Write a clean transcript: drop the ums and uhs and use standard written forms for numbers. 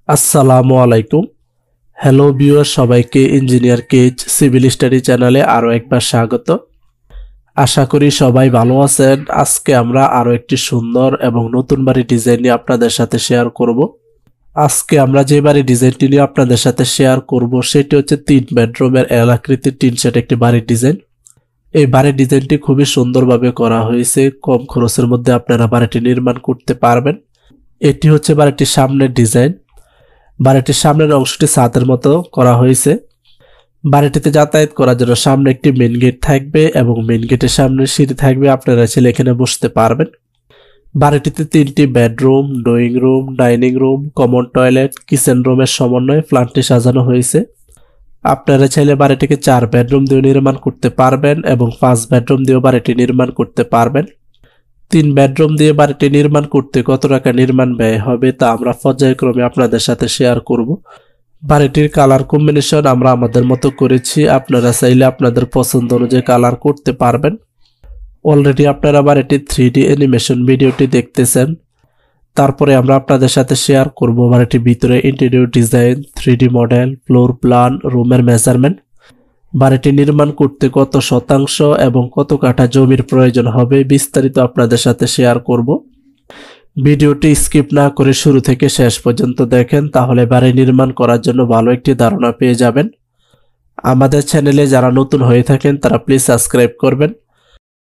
আসসালামু আলাইকুম। Hello viewer, সবাইকে ইঞ্জিনিয়ার কেজ সিভিল স্টাডি চ্যানেলে আরো একবার স্বাগত। আশা করি সবাই ভালো আছেন। আজকে আমরা আরো একটি সুন্দর এবং নতুন বাড়ি ডিজাইন নিয়ে আপনাদের সাথে শেয়ার করব। আজকে আমরা যে বাড়ি ডিজাইনটি নিয়ে আপনাদের সাথে শেয়ার করব সেটি হচ্ছে 3 বেডরুমের এল আকৃতির টিন শেড একটি বাড়ির ডিজাইন। এই বাড়ির ডিজাইনটি খুবই সুন্দরভাবে করা হয়েছে। কম খরচের মধ্যে আপনারা বাড়িটি নির্মাণ করতে পারবেন। এটি হচ্ছে বাড়িটির সামনের ডিজাইন। বাড়িটির সামনের অংশটি ছাদের মতো করা হয়েছে। বাড়িটিতে যাতায়াত করার জন্য সামনে একটি মেন গেট থাকবে এবং মেন গেটের সামনে সিঁড়ি থাকবে, আপনারা ছেলে এখানে বসতে পারবেন। বাড়িটিতে 3টি bedroom, drawing room, dining room, common toilet, kitchen রুমের সমন্বয়ে ফ্ল্যাটটি সাজানো হয়েছে। আপনারা চাইলে বাড়িটিকে 4 বেডরুম দিয়ে নির্মাণ করতে পারবেন এবং 5 বেডরুম দিয়েও বাড়িটি নির্মাণ করতে পারবেন। 3 বেডরুম দিয়ে বাড়িটি নির্মাণ করতে কত টাকা নির্মাণ ব্যয় হবে তা আমরা পর্যায়ক্রমে আপনাদের সাথে শেয়ার করব। বাড়িটির কালার কম্বিনেশন আমরা আমাদের মতো করেছি, আপনারা চাইলে আপনাদের পছন্দ অনুযায়ী কালার করতে পারবেন। অলরেডি আপনারা বাড়িটির 3D অ্যানিমেশন ভিডিওটি দেখতেছেন। তারপরে আমরা আপনাদের সাথে শেয়ার করব বাড়িটির ভিতরে interior design, 3D model, floor plan, রুমের মেজারমেন্ট, বাড়িটি নির্মাণ করতে কত শতাংশ এবং কত কাঠা জমির প্রয়োজন হবে বিস্তারিত আপনাদের সাথে শেয়ার করব। ভিডিওটি স্কিপ না করে শুরু থেকে শেষ পর্যন্ত দেখেন, তাহলে বাড়ি নির্মাণ করার জন্য ভালো একটি ধারণা পেয়ে যাবেন। আমাদের চ্যানেলে যারা নতুন হয়ে থাকেন তারা প্লিজ সাবস্ক্রাইব করবেন